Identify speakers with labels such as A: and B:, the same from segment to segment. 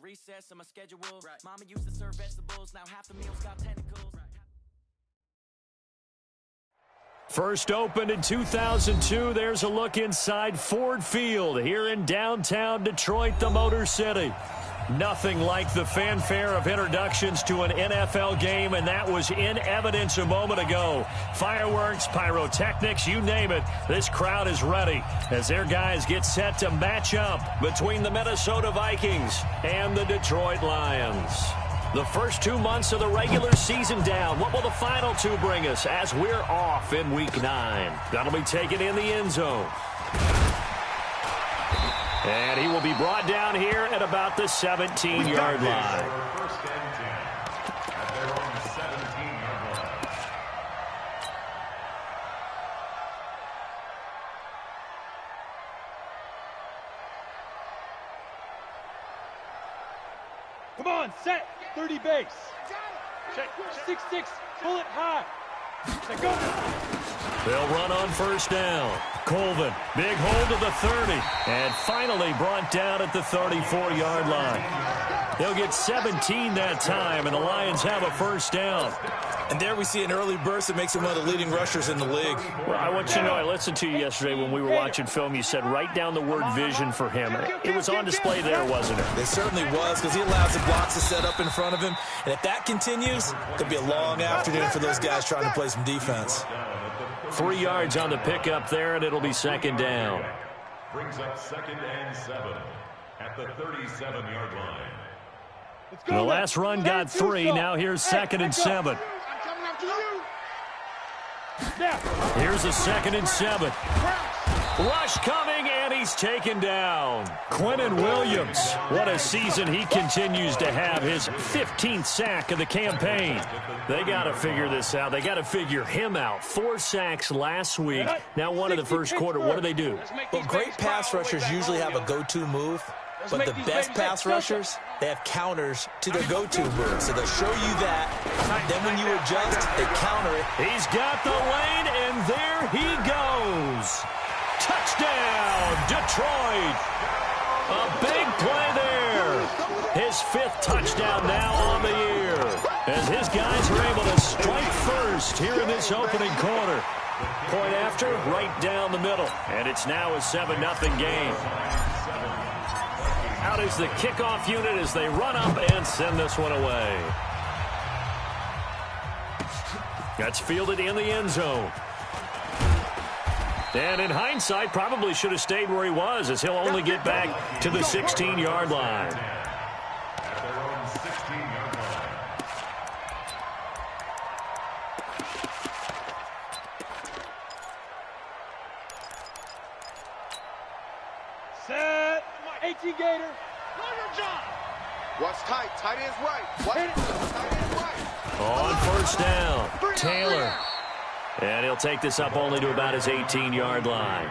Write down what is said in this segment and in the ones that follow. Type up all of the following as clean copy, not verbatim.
A: recess on my schedule. Mama used to serve vegetables, now half the meals got tentacles.
B: First opened in 2002, there's a look inside Ford Field here in downtown Detroit, the Motor City. Nothing like the fanfare of introductions to an NFL game, and that was in evidence a moment ago. Fireworks, pyrotechnics, you name it, this crowd is ready as their guys get set to match up between the Minnesota Vikings and the Detroit Lions. The first 2 months of the regular season down. What will the final two bring us as we're off in Week 9? That'll be taken in the end zone. And he will be brought down here at about the 17-yard line.
C: First and 10 at their own 17-yard line.
D: Come on, set. 30 base. Check. 6-6. Pull it high. Check, go.
B: They'll run on first down. Colvin, big hold of the 30, and finally brought down at the 34-yard line. They'll get 17 that time, and the Lions have a first down.
E: And there we see an early burst that makes him one of the leading rushers in the league.
B: Well, I want you to know, I listened to you yesterday when we were watching film. You said write down the word vision for him. It was on display there, wasn't it?
E: It certainly was, because he allows the blocks to set up in front of him. And if that continues, it could be a long afternoon for those guys trying to play some defense.
B: 3 yards on the pickup there, and it'll be second down.
C: Brings up 2nd and 7 at the 37-yard line.
B: The last run got 3. Now here's 2nd and 7. Here's a 2nd and 7. Rush coming, and he's taken down. Quinnen Williams, what a season he continues to have. His 15th sack of the campaign. They got to figure this out. They got to figure him out. 4 sacks last week. Now one in the first quarter. What do?
E: Well, great pass rushers usually have a go-to move. But the best pass rushers, they have counters to their go-to move. So they'll show you that. Then when you adjust, they counter it.
B: He's got the lane, and there he goes. Touchdown, Detroit. A big play there. His 5th touchdown now on the year. As his guys are able to strike first here in this opening quarter. Point after, right down the middle. And it's now a 7-0 game. Out is the kickoff unit as they run up and send this one away. That's fielded in the end zone. And in hindsight, probably should have stayed where he was, as he'll only get back to the 16-yard line.
C: At their own 16-yard line.
D: Set. 18 Gator.
F: Watch tight. Tight end's right. Watch tight end's right.
B: On first down, Taylor. And he'll take this up only to about his 18-yard line.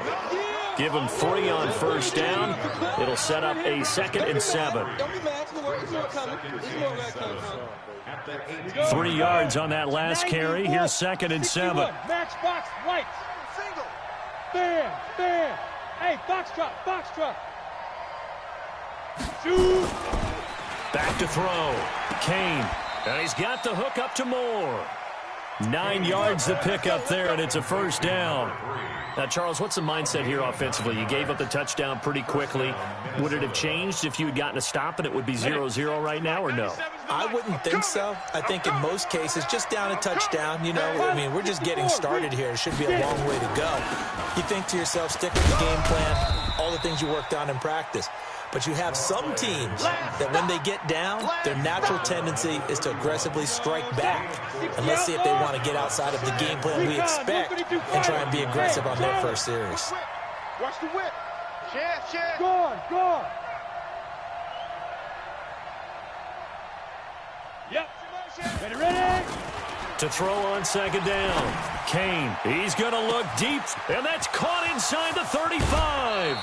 B: Give him 3 on first down. It'll set up a 2nd and 7. 3 yards on that last carry. Here's 2nd and 7.
D: Matchbox right. Bam. Hey, box truck. Shoot.
B: Back to throw. Kane. And he's got the hook up to Moore. 9 yards to pick up there, and it's a first down. Now, Charles, what's the mindset here offensively? You gave up the touchdown pretty quickly. Would it have changed if you had gotten a stop and it would be 0-0 right now, or no?
E: I wouldn't think so. I think in most cases, just down a touchdown, we're just getting started here. It should be a long way to go. You think to yourself, stick with the game plan, all the things you worked on in practice. But you have some teams that when they get down, their natural tendency is to aggressively strike back. And let's see if they want to get outside of the game plan we expect and try and be aggressive on their first series.
F: Watch the whip. Share.
D: Go on. Yep. Ready.
B: To throw on second down. Kane, he's going to look deep, and that's caught inside the 35.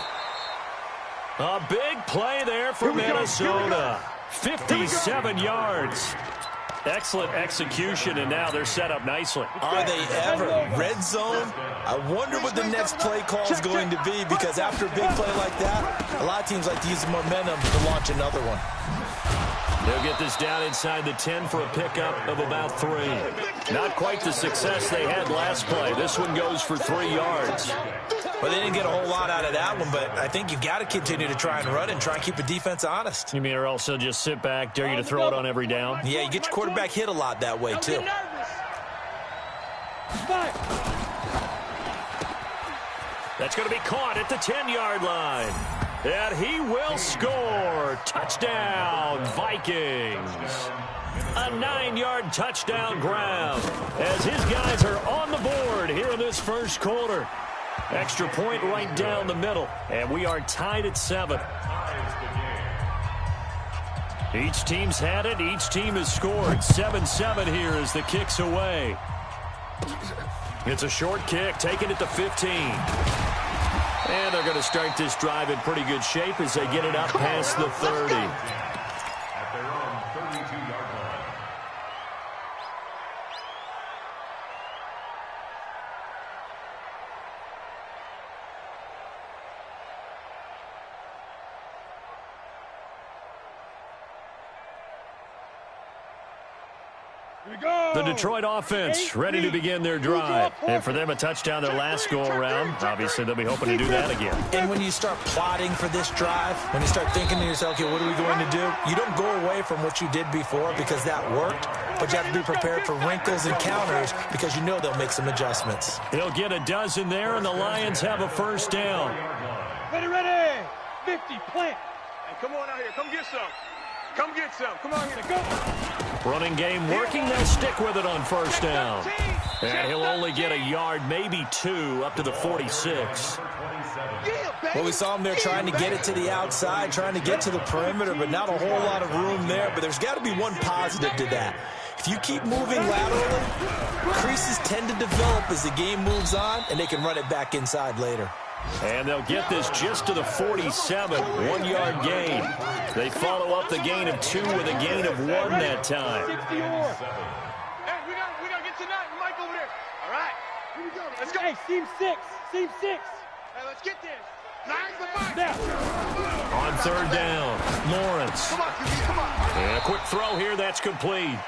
B: A big play there for Minnesota. 57 yards. Excellent execution, and now they're set up nicely.
E: Are they ever? Red zone? I wonder what the next play call is going to be, because after a big play like that, a lot of teams like to use the momentum to launch another one.
B: They'll get this down inside the 10 for a pickup of about 3. Not quite the success they had last play. This one goes for 3 yards.
E: Well, they didn't get a whole lot out of that one, but I think you've got to continue to try and run and try and keep the defense honest.
B: You mean, or also just sit back, dare you to throw it on every down?
E: Yeah, you get your quarterback hit a lot that way, too.
B: That's going to be caught at the 10-yard line. And he will score. Touchdown, Vikings. A 9-yard touchdown grab as his guys are on the board here in this first quarter. Extra point right down the middle, and we are tied at 7. Each team's had it. Each team has scored. 7-7 here as the kick's away. It's a short kick, taken at the 15. And they're going to start this drive in pretty good shape as they get it up past the 30.
C: At their own 32-yard line.
B: The Detroit offense ready to begin their drive. And for them, a touchdown their last go-around. Obviously, they'll be hoping to do that again.
E: And when you start plotting for this drive, when you start thinking to yourself, okay, what are we going to do? You don't go away from what you did before because that worked, but you have to be prepared for wrinkles and counters because you know they'll make some adjustments.
B: He'll get a dozen there, and the Lions have a first down.
D: Ready. 50, plant.
F: Hey, come on out here. Come get some. Come get some. Come on here. Go.
B: Running game working. They'll stick with it on first down. And he'll only get a yard, maybe 2, up to the 46.
E: Well, we saw him there trying to get it to the outside, trying to get to the perimeter, but not a whole lot of room there. But there's got to be one positive to that. If you keep moving laterally, creases tend to develop as the game moves on, and they can run it back inside later.
B: And they'll get this just to the 47, 1-yard gain. They follow up the gain of 2 with a gain of 1 that time.
F: Hey, we gotta get tonight. Mike over there. All right. Here we go. Let's go.
D: Hey, seam 6. Seam 6.
F: Hey, let's get this. Nice the Mike.
D: Now.
B: On third down, Lawrence.
F: Come on, QB. Come on.
B: And a quick throw here, that's complete.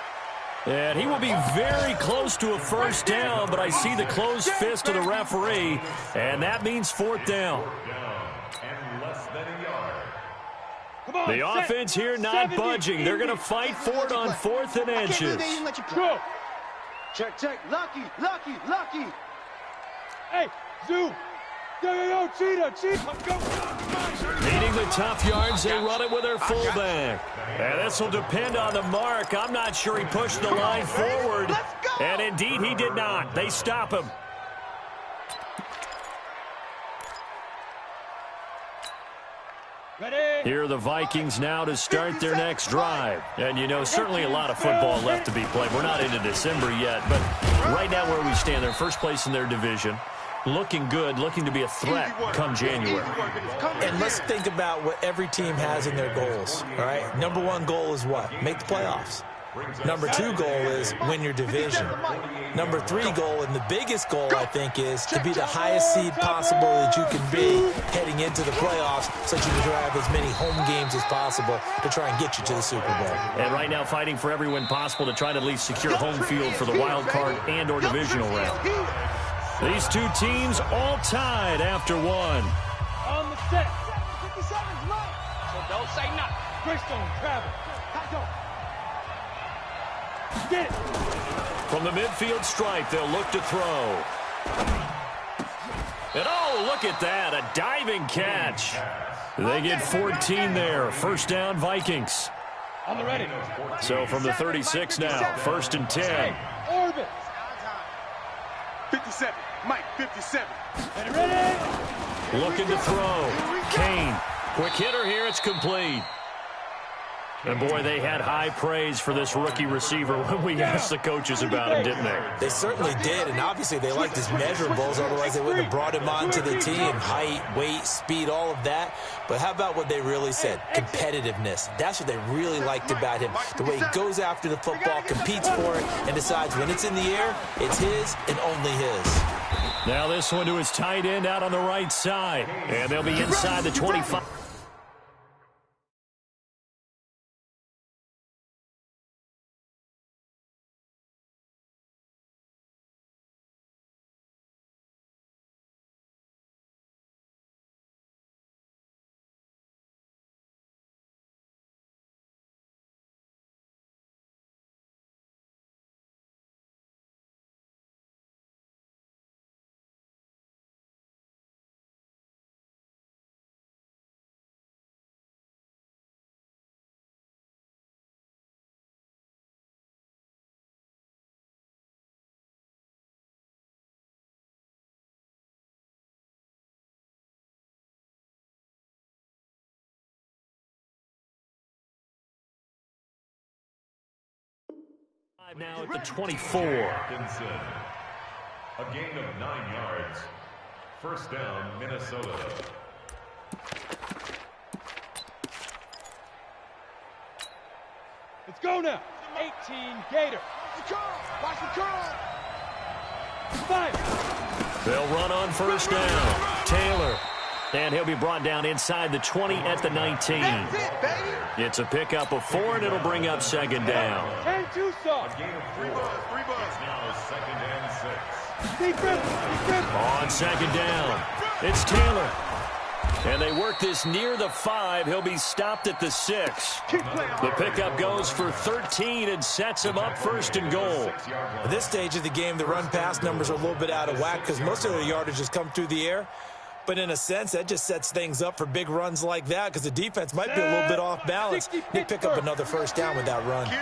B: And he will be very close to a first down, but I see the closed fist of the referee, and that means 4th down.
C: And less than a yard.
B: The offense here not budging. They're going to fight for it on 4th and inches.
D: Go.
F: Check. Lucky.
D: Hey, zoom. Yo, cheetah. Go.
B: Needing the tough yards, they run it with their fullback. And this will depend on the mark. I'm not sure he pushed the line forward. And indeed, he did not. They stop him.
D: Ready.
B: Here are the Vikings now to start their next drive. And, you know, certainly a lot of football left to be played. We're not into December yet, but right now where we stand, they're first place in their division. Looking good, looking to be a threat come January.
E: And let's think about what every team has in their goals, all right? Number 1 goal is what? Make the playoffs. Number 2 goal is win your division. Number 3 goal, and the biggest goal, I think, is to be the highest seed possible that you can be heading into the playoffs so that you can drive as many home games as possible to try and get you to the Super Bowl.
B: And right now fighting for every win possible to try to at least secure home field for the wild card and or divisional round. These two teams all tied after 1.
D: On the set.
F: 57's mine. So don't say nothing.
D: Greystone, travel. Get it.
B: From the midfield stripe, they'll look to throw. And oh, look at that, a diving catch. They get 14 there. First down, Vikings.
D: On the ready.
B: So from the 36 now, 1st and 10.
D: Orbit.
F: 57. Mike, 57.
D: Ready.
B: Looking to throw. Kane. Quick hitter here, it's complete. And, boy, they had high praise for this rookie receiver when we asked the coaches about him, didn't they?
E: They certainly did, and obviously they liked his measurables, otherwise they wouldn't have brought him onto the team. Height, weight, speed, all of that. But how about what they really said? Competitiveness. That's what they really liked about him. The way he goes after the football, competes for it, and decides when it's in the air, it's his and only his.
B: Now this one to his tight end out on the right side. And they'll be inside the 25. Now at the 24.
C: A gain of 9 yards. First down, Minnesota.
D: Let's go now. 18 Gator.
F: Watch the curl.
D: 5.
B: They'll run on first down. Taylor. And he'll be brought down inside the 20 at the 19.
F: That's it, baby.
B: It's a pickup of 4, and it'll bring up second down.
D: 10 Tucson.
C: A gain of 3 yards. It's now second and 6.
D: Defense.
B: On second down, it's Taylor. And they work this near the 5. He'll be stopped at the 6. The pickup goes for 13 and sets him up first and goal.
E: At this stage of the game, the run-pass numbers are a little bit out of whack because most of the yardage has come through the air. But in a sense, that just sets things up for big runs like that because the defense might be a little bit off balance. They pick up another first down with that run.
D: 22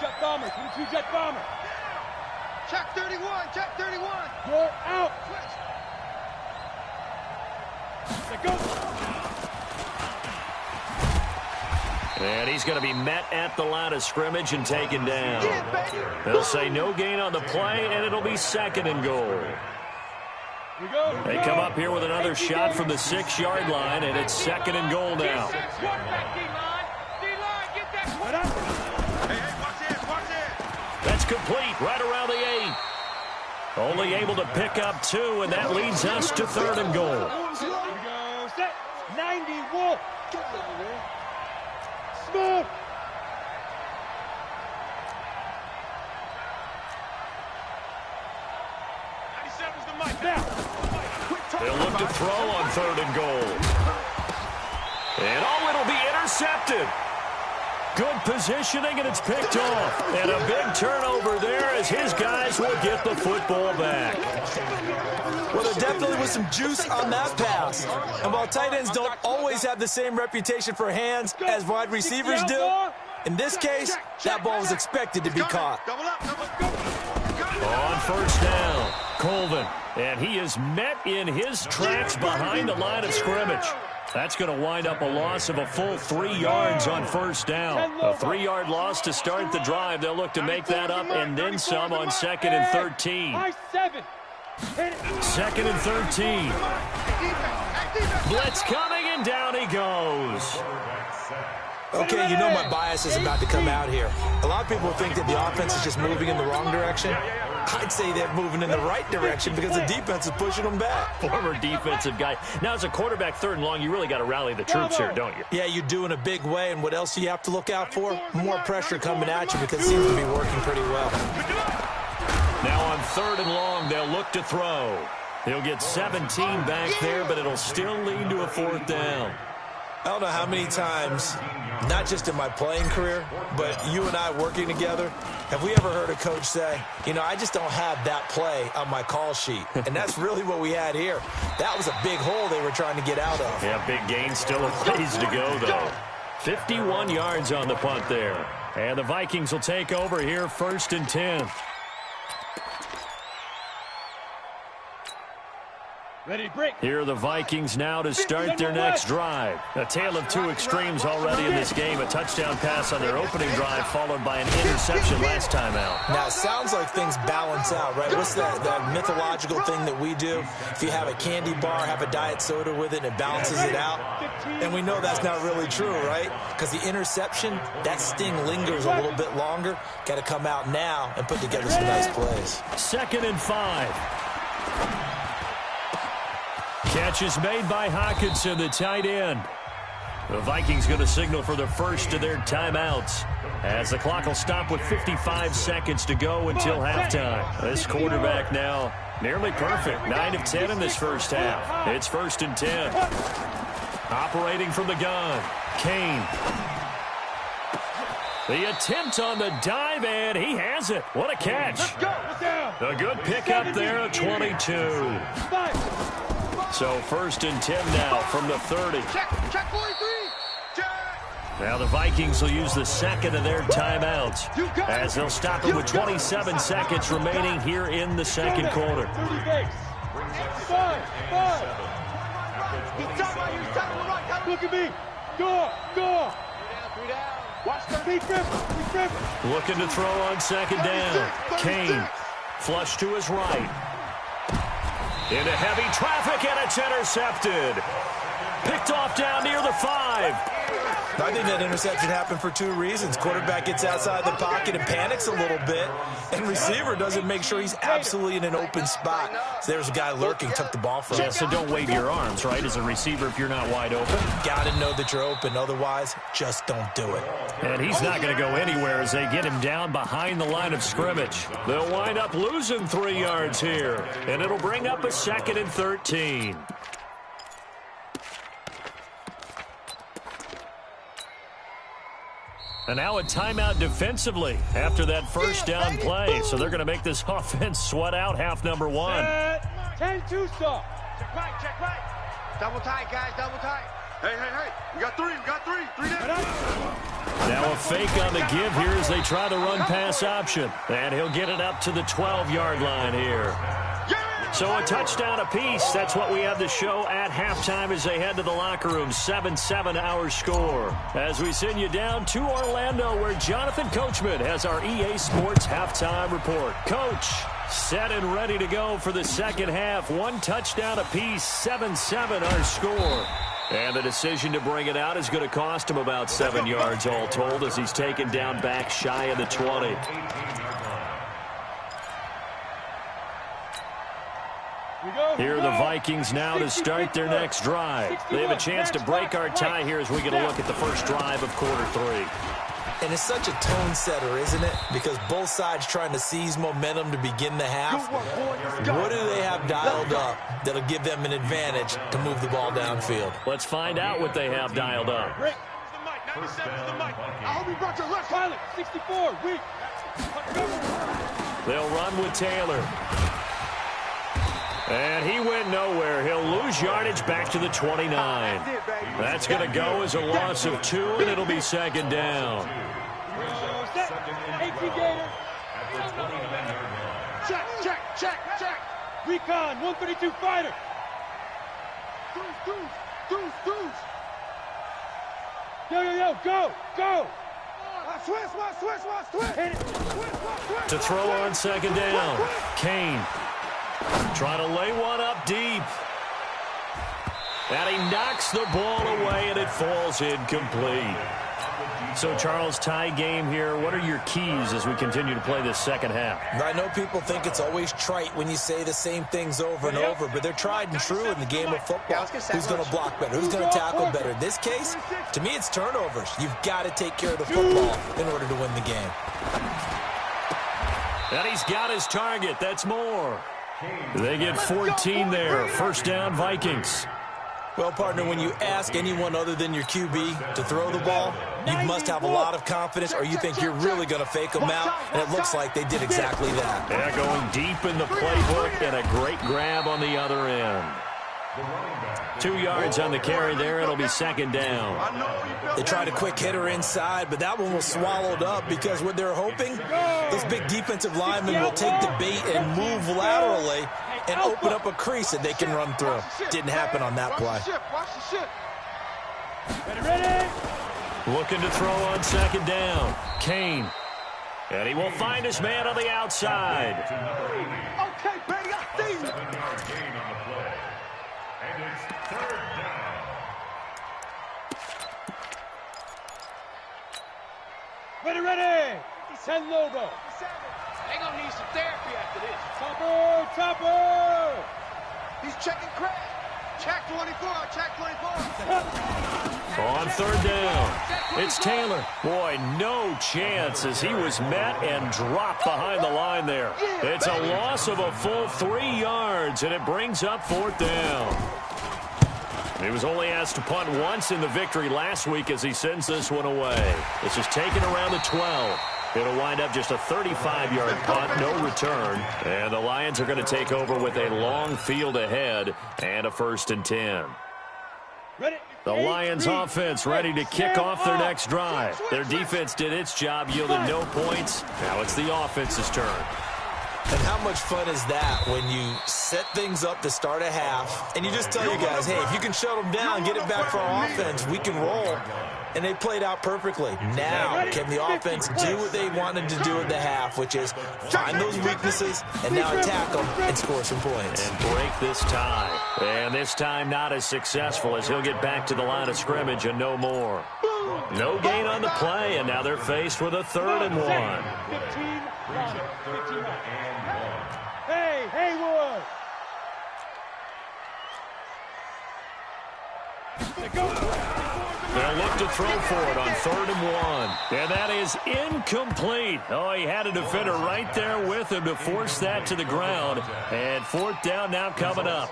D: jet bomber. 22 jet bomber.
F: Check 31. Check 31.
D: You're out. Let go.
B: And he's going to be met at the line of scrimmage and taken down. They'll say no gain on the play, and it'll be second and goal. They come up here with another shot from the 6-yard line, and it's second and goal now. That's complete right around the 8. Only able to pick up 2, and that leads us to third and goal.
D: Here we go. Set. 90 Wolf. Smoke.
B: They'll look to throw on third and goal. And it'll be intercepted. Good positioning, and it's picked off. And a big turnover there as his guys will get the football back.
E: Well, there definitely was some juice on that pass. And while tight ends don't always have the same reputation for hands as wide receivers do, in this case, that ball was expected to be caught.
B: On first down, Colvin. And he is met in his tracks behind the line of scrimmage. That's going to wind up a loss of a full 3 yards on first down. A 3-yard loss to start the drive. They'll look to make that up and then some on second and 13. Second and 13. Blitz coming, and down he goes.
E: Okay, you know my bias is about to come out here. A lot of people think that the offense is just moving in the wrong direction. I'd say they're moving in the right direction because the defense is pushing them back.
B: Former defensive guy. Now, as a quarterback, third and long, you really got to rally the troops here, don't you?
E: Yeah, you do in a big way. And what else do you have to look out for? More pressure coming at you because it seems to be working pretty well.
B: Now on third and long, they'll look to throw. He'll get 17 back there, but it'll still lead to a fourth down.
E: I don't know how many times, not just in my playing career, but you and I working together, have we ever heard a coach say, you know, I just don't have that play on my call sheet. And that's really what we had here. That was a big hole they were trying to get out of.
B: Yeah, big gain, still a ways to go, though. 51 yards on the punt there. And the Vikings will take over here first and 10. Here are the Vikings now to start their next drive. A tale of two extremes already in this game. A touchdown pass on their opening drive followed by an interception last time out.
E: Now, it sounds like things balance out, right? What's that mythological thing that we do? If you have a candy bar, have a diet soda with it, and it balances it out. And we know that's not really true, right? Because the interception, that sting lingers a little bit longer. Got to come out now and put together some nice plays.
B: 2nd and 5. Catch is made by Hawkinson, the tight end. The Vikings going to signal for the first of their timeouts, as the clock will stop with 55 seconds to go until halftime. This quarterback now nearly perfect. 9 of 10 in this first half. It's 1st and 10. Operating from the gun, Kane. The attempt on the dive, and he has it. What a catch. A good pickup there at 22. So 1st and 10 now from the 30.
F: Check 43.
B: Now the Vikings will use the second of their timeouts, as they'll stop it with 27 seconds remaining here in the second quarter.
D: Look at me. Go. Watch the feet grip.
B: Looking to throw on 2nd down. Kane, flush to his right. Into heavy traffic, and it's intercepted. Picked off down near the 5.
E: I think that interception happened for 2 reasons. Quarterback gets outside the pocket and panics a little bit, and receiver doesn't make sure he's absolutely in an open spot. So there's a guy lurking, took the ball from him.
B: Yeah, so don't wave your arms, right, as a receiver if you're not wide open.
E: Got to know that you're open. Otherwise, just don't do it.
B: And he's not going to go anywhere as they get him down behind the line of scrimmage. They'll wind up losing 3 yards here, and it'll bring up a 2nd and 13. And now a timeout defensively after that first down play. So they're going to make this offense sweat out half number 1.
D: 10-2 stop.
F: Check right. Double tight, guys, double tight. Hey. We got 3. 3 down.
B: Now a fake on the give here as they try the run pass option. And he'll get it up to the 12-yard line here. So a touchdown apiece. That's what we have to show at halftime as they head to the locker room. 7-7 our score. As we send you down to Orlando, where Jonathan Coachman has our EA Sports halftime report. Coach, set and ready to go for the second half. 1 touchdown apiece. 7-7 our score. And the decision to bring it out is going to cost him about 7 yards all told, as he's taken down back shy of the 20. Here are the Vikings now to start their next drive. They have a chance to break our tie here as we get a look at the first drive of quarter 3.
E: And it's such a tone setter, isn't it? Because both sides trying to seize momentum to begin the half. What do they have dialed up that'll give them an advantage to move the ball downfield?
B: Let's find out what they have dialed up.
F: I hope you brought your left
D: Pilot, 64, weak.
B: They'll run with Taylor. And he went nowhere. He'll lose yardage back to the 29. That's going to go as a loss of 2, and it'll be 2nd down.
F: Check.
D: Recon, 132 fighter.
F: Deuce.
D: Yo, go.
F: Switch.
D: Hit it.
B: To throw on 2nd down. Kane. Trying to lay one up deep. And he knocks the ball away, and it falls incomplete. So, Charles, tie game here. What are your keys as we continue to play this second half?
E: I know people think it's always trite when you say the same things over and over, but they're tried and true in the game of football. Who's going to block better? Who's going to tackle better? In this case, to me, it's turnovers. You've got to take care of the football in order to win the game.
B: And he's got his target. That's more. They get 14 there. First down, Vikings.
E: Well, partner, when you ask anyone other than your QB to throw the ball, you must have a lot of confidence, or you think you're really going to fake them out, and it looks like they did exactly that.
B: Yeah, going deep in the playbook, and a great grab on the other end. 2 yards on the carry there. It'll be 2nd down.
E: They tried a quick hitter inside, but that one was swallowed up because what they're hoping, those big defensive linemen will take the bait and move laterally and open up a crease that they can run through. Didn't happen on that play.
F: Watch the ship.
D: Ready?
B: Looking to throw on second down. Kane. And he will find his man on the outside.
F: Okay, baby, I see you.
C: 7-yard gain on the play. And it's third down.
D: Ready. 10 logo.
F: They gonna need some therapy after this.
D: Topper.
F: He's checking Craig. Check 24, check 24.
B: On third down, it's Taylor. Boy, no chance as he was met and dropped behind the line there. It's a loss of a full 3 yards, and it brings up fourth down. He was only asked to punt once in the victory last week as he sends this one away. This is taken around the 12. It'll wind up just a 35-yard punt, no return. And the Lions are going to take over with a long field ahead and a 1st and 10. The Lions offense ready to kick off their next drive. Their defense did its job, yielded no points. Now it's the offense's turn.
E: And how much fun is that when you set things up to start a half, and you just tell your guys, hey, if you can shut them down, get it back for our offense, we can roll. And they played out perfectly. Now, can the offense do what they wanted to do at the half, which is find those weaknesses and now attack them and score some points.
B: And break this tie. And this time not as successful as he'll get back to the line of scrimmage and no more. No gain on the play, and now they're faced with a 3rd and 1.
D: 15. Hey, Haywood!
B: They'll look to throw for it on 3rd and 1. And that is incomplete. Oh, he had a defender right there with him to force that to the ground. And 4th down now coming up.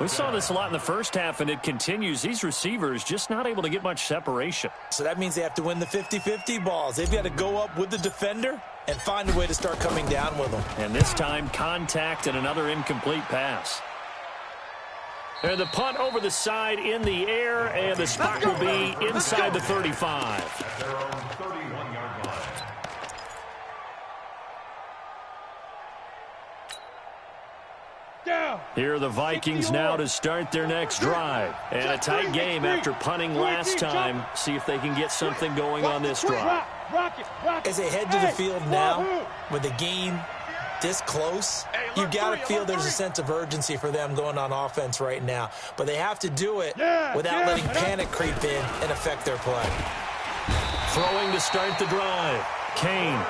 B: We saw this a lot in the first half, and it continues. These receivers just not able to get much separation.
E: So that means they have to win the 50-50 balls. They've got to go up with the defender and find a way to start coming down with them.
B: And this time, contact and another incomplete pass. And the punt over the side in the air, and the spot will be inside the 35.
C: At their own 31-yard line.
D: Down.
B: Here are the Vikings now to start their next drive. And a tight game after punting last time. See if they can get something going on this drive.
D: Rock it.
E: As they head to the field now, with the game this close, you got to feel there's a sense of urgency for them going on offense right now. But they have to do it without letting panic creep in and affect their play.
B: Throwing to start the drive. Kane.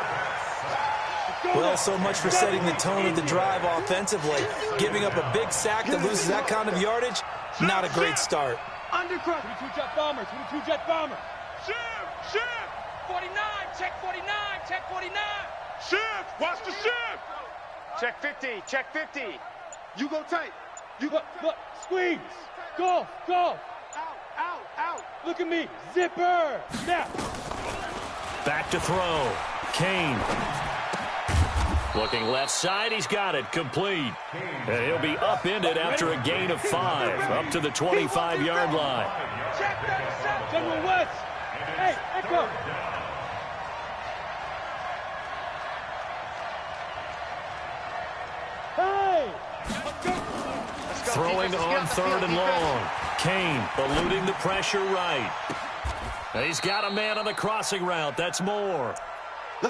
E: Well, so much for setting the tone of the drive offensively. Giving up a big sack that loses that kind of yardage, not a great start.
D: Undercross. 22-jet bomber. 22-jet bomber.
F: Shift.
G: 49, check 49, check 49.
F: Shift, watch the shift. Check 50, check 50. You go tight. You go.
D: Look, squeeze. Go.
F: Out.
D: Look at me. Zipper. Snap.
B: Back to throw. Kane. Looking left side, he's got it, complete. And he'll be upended after a gain of 5, up to the 25-yard line.
D: General West. Hey, Echo. Hey.
B: Throwing on 3rd and long. Kane eluding the pressure right. He's got a man on the crossing route. That's Moore.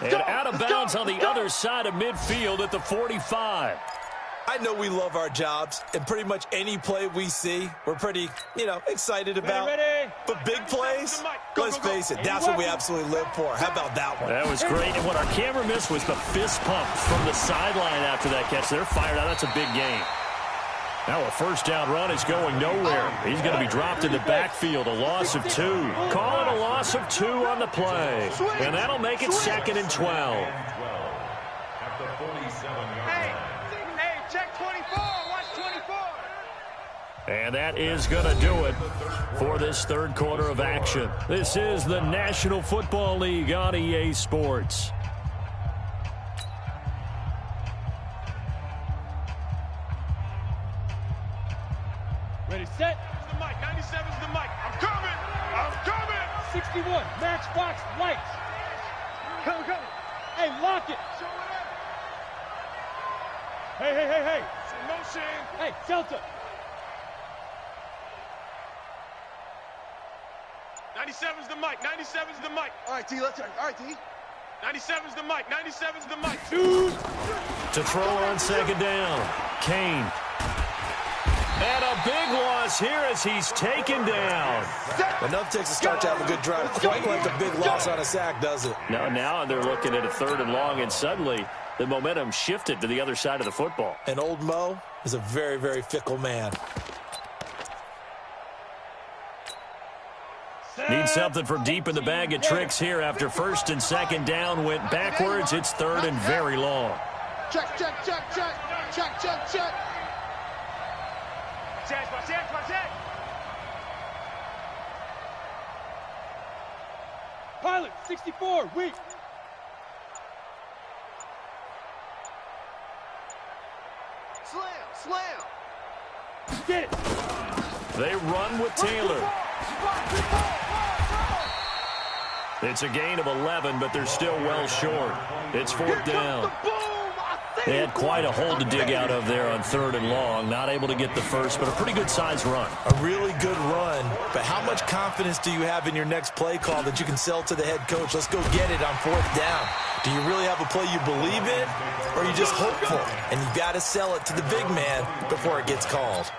B: And out of bounds on the other side of midfield at the 45.
E: I know we love our jobs, and pretty much any play we see, we're pretty, excited about.
D: Ready.
E: But big plays, let's face it, that's what we absolutely live for. How about that one?
B: That was great. And what our camera missed was the fist pump from the sideline after that catch. They're fired out. That's a big game. Now a first down run is going nowhere. He's going to be dropped in the backfield, a loss of 2. Call it a loss of 2 on the play. And that'll make it 2nd and 12.
C: At the 47-yard line.
F: Hey, check 24, watch 24.
B: And that is going to do it for this third quarter of action. This is the National Football League on EA Sports.
D: Ready, set.
F: The mic, 97's the mic. I'm coming.
D: 61, matchbox lights. Hey, lock it. Hey.
F: motion.
D: Hey, Delta.
F: 97's the mic. 97's the mic.
H: All right, D, let's turn. All right, D.
F: 97's the mic. 97's the mic.
B: To throw on second down. Kane. And a big loss here as he's taken down.
E: Enough takes a start to have a good drive. Quite like a big loss on a sack, does it?
B: Now they're looking at a 3rd and long, and suddenly the momentum shifted to the other side of the football.
E: And old Mo is a very, very fickle man.
B: Need something from deep in the bag of tricks here after 1st and 2nd down went backwards. It's 3rd and very long.
H: Check, check, check, check. Check, check, check.
F: Check.
D: Pilot, 64, weak.
H: Slam.
D: Get it.
B: They run with Taylor. It's a gain of 11, but they're still well short. It's 4th down. They had quite a hole to dig out of there on 3rd and long. Not able to get the first, but a pretty good-sized run.
E: A really good run. But how much confidence do you have in your next play call that you can sell to the head coach? Let's go get it on 4th down. Do you really have a play you believe in, or are you just hopeful? And you've got to sell it to the big man before it gets called.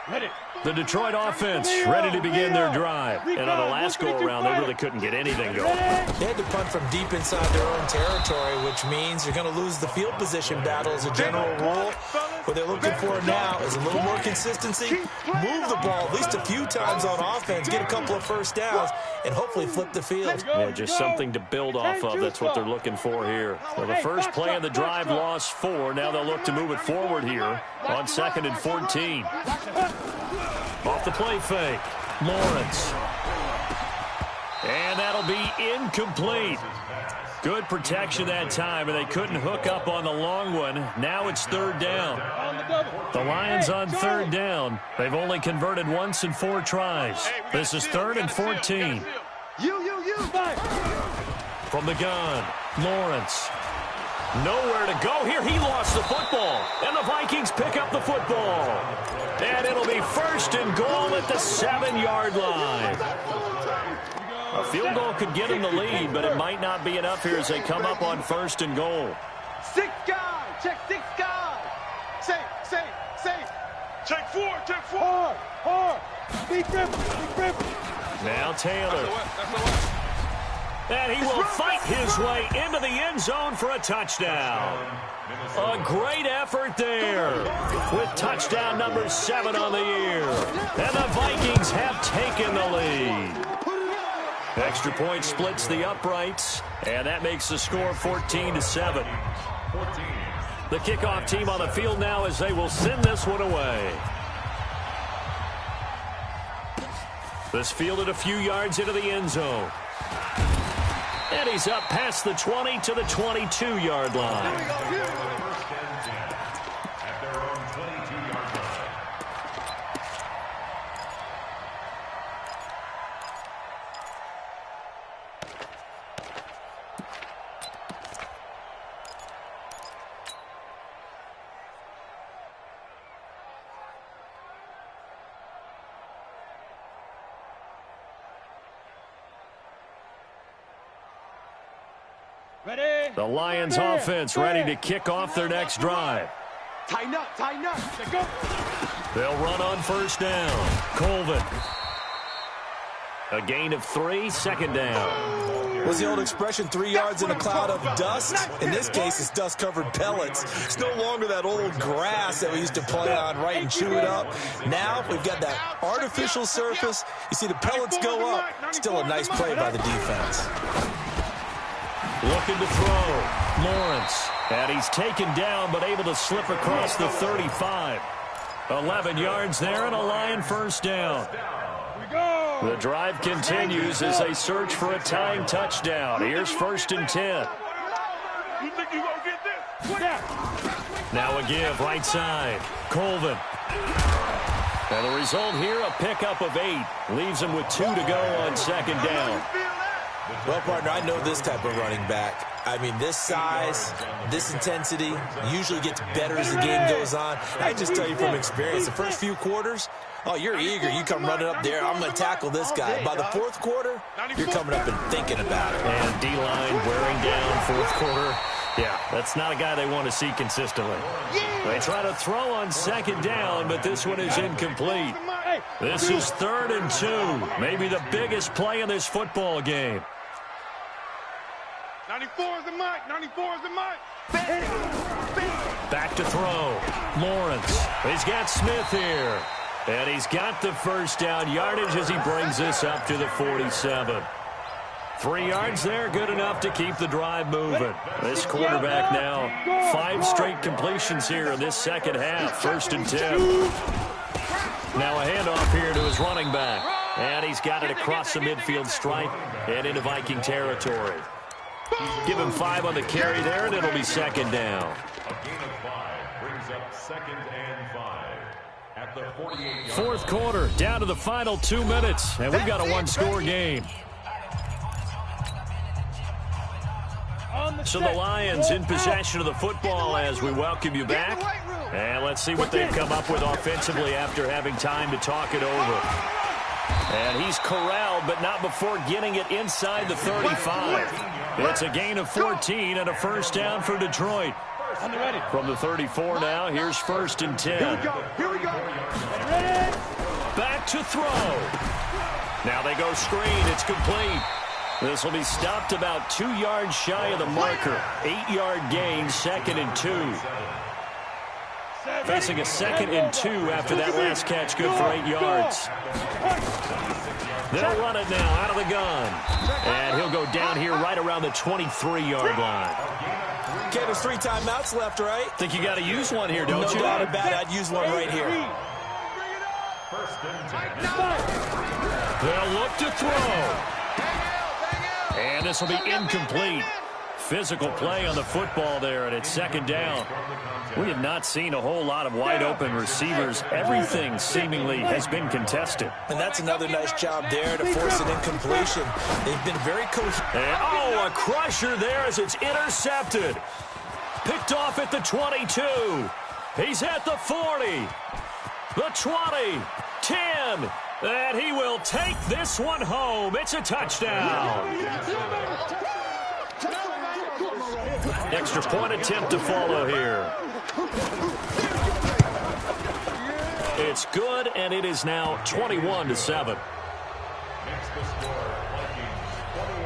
D: Ready.
B: The Detroit offense ready to begin their drive. And on the last go-around, they really couldn't get anything going.
E: They had to punt from deep inside their own territory, which means you're going to lose the field position battle as a general rule. What they're looking for now is a little more consistency, move the ball at least a few times on offense, get a couple of first downs, and hopefully flip the field.
B: Yeah, just something to build off of. That's what they're looking for here. Well, the first play of the drive lost 4. Now they'll look to move it forward here on 2nd and 14. Off the play fake, Lawrence. And that'll be incomplete. Good protection that time, and they couldn't hook up on the long one. Now it's 3rd down. The Lions on 3rd down. They've only converted once in 4 tries. This is 3rd and 14. From the gun, Lawrence. Nowhere to go here. He lost the football. And the Vikings pick up the football. And it'll be 1st and goal at the 7-yard line. A field goal could get them the lead, but it might not be enough here as they come up on 1st and goal.
H: 6 guys. Check 6 guys. Safe.
F: Check 4.
D: Hard. Big rip.
B: Now Taylor. And he will fight his way into the end zone for a touchdown. A great effort there with touchdown number 7 on the year. And the Vikings have taken the lead. Extra point splits the uprights, and that makes the score 14-7. The kickoff team on the field now as they will send this one away. This fielded a few yards into the end zone. And he's up past the 20 to the 22-yard line.
D: Ready.
B: The Lions offense ready to kick off their next drive.
H: Tighten up.
D: Let's go.
B: They'll run on 1st down. Colvin. A gain of 3, 2nd down.
E: Was the old expression 3 yards in a cloud of dust? In this case, it's dust-covered pellets. It's no longer that old grass that we used to play on, right, and chew it up. Now we've got that artificial surface. You see the pellets go up. Still a nice play by the defense.
B: Looking to throw. Lawrence. And he's taken down, but able to slip across the 35. 11 yards there and a Lion 1st down. The drive continues as they search for a tying touchdown. Here's 1st and 10.
F: You think you gonna get this?
B: Now a give right side. Colvin. And the result here, a pickup of 8. Leaves him with 2 to go on 2nd down.
E: Well, partner, I know this type of running back. I mean, this size, this intensity usually gets better as the game goes on. I just tell you from experience, the first few quarters, oh, you're eager. You come running up there. I'm going to tackle this guy. By the fourth quarter, you're coming up and thinking about it.
B: And D-line wearing down fourth quarter. Yeah, that's not a guy they want to see consistently. They try to throw on second down, but this one is incomplete. This is 3rd and 2. Maybe the biggest play in this football game.
F: 94 is the mic. 94 is the mic.
B: Back to throw. Lawrence. He's got Smith here. And he's got the first down yardage as he brings this up to the 47. 3 yards there, good enough to keep the drive moving. This quarterback now, 5 straight completions here in this second half. 1st and 10. Now a handoff here to his running back. And he's got it across the midfield stripe and into Viking territory. Give him 5 on the carry there, and it'll be 2nd down.
C: A gain of 5 brings up 2nd and 5 at the 48-yard.
B: 4th quarter, down to the final 2 minutes, and we've got a 1-score game. So the Lions in possession of the football as we welcome you back. And let's see what they've come up with offensively after having time to talk it over. And he's corralled, but not before getting it inside the 35. It's a gain of 14 and a first down for Detroit. From the 34 now, here's 1st and 10.
F: Here we go.
B: Back to throw. Now they go screen. It's complete. This will be stopped about 2 yards shy of the marker. 8-yard gain, 2nd and 2. Facing a 2nd and 2 after that last catch, good for 8 yards. They'll run it now out of the gun. And he'll go down here right around the 23-yard line.
E: Okay, there's 3 timeouts left, right?
B: Think you got to use one here, don't you?
E: No doubt about it. I'd use one right here.
C: 1st and 10.
B: They'll look to throw. And this will be incomplete. Physical play on the football there, and it's 2nd down. We have not seen a whole lot of wide-open receivers. Everything seemingly has been contested.
E: And that's another nice job there to force an incompletion. They've been very coherent.
B: Oh, a crusher there as it's intercepted. Picked off at the 22. He's at the 40. The 20. 10. And he will take this one home. It's a touchdown. Extra point attempt to follow here. It's good, and it is now 21-7.
C: Makes the score Vikings 21,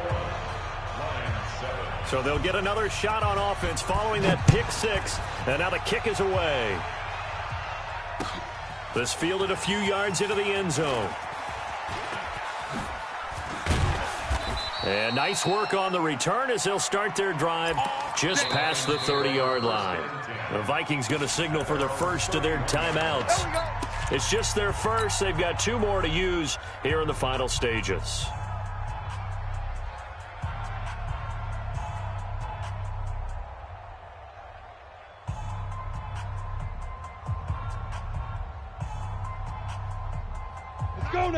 C: Lions 7.
B: So they'll get another shot on offense following that pick 6, and now the kick is away. This fielded a few yards into the end zone. And nice work on the return as they'll start their drive just past the 30-yard line. The Vikings going to signal for the first of their timeouts. It's just their first. They've got 2 more to use here in the final stages.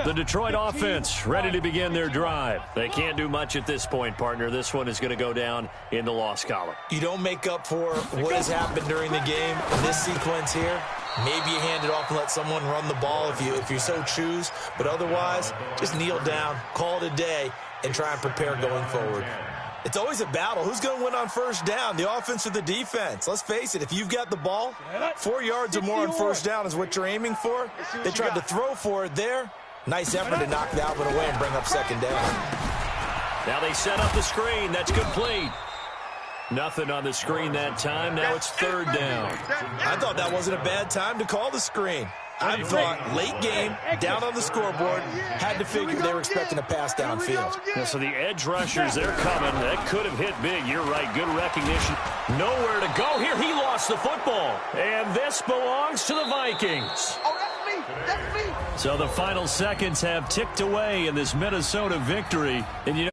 B: The Detroit offense ready to begin their drive. They can't do much at this point, partner. This one is going to go down in the loss column.
E: You don't make up for what has happened during the game in this sequence here. Maybe you hand it off and let someone run the ball if you so choose. But otherwise, just kneel down, call it a day, and try and prepare going forward. It's always a battle. Who's going to win on first down, the offense or the defense? Let's face it, if you've got the ball, 4 yards or more on first down is what you're aiming for. They tried to throw for it there. Nice effort to knock that one away and bring up 2nd down.
B: Now they set up the screen. That's complete. Nothing on the screen that time. Now it's 3rd down.
E: I thought that wasn't a bad time to call the screen. I thought late game, down on the scoreboard, had to figure they were expecting a pass downfield.
B: Yeah, so the edge rushers, they're coming. That could have hit big. You're right. Good recognition. Nowhere to go here. He lost the football. And this belongs to the Vikings.
H: Oh, that's me. That's me.
B: So the final seconds have ticked away in this Minnesota victory. And you know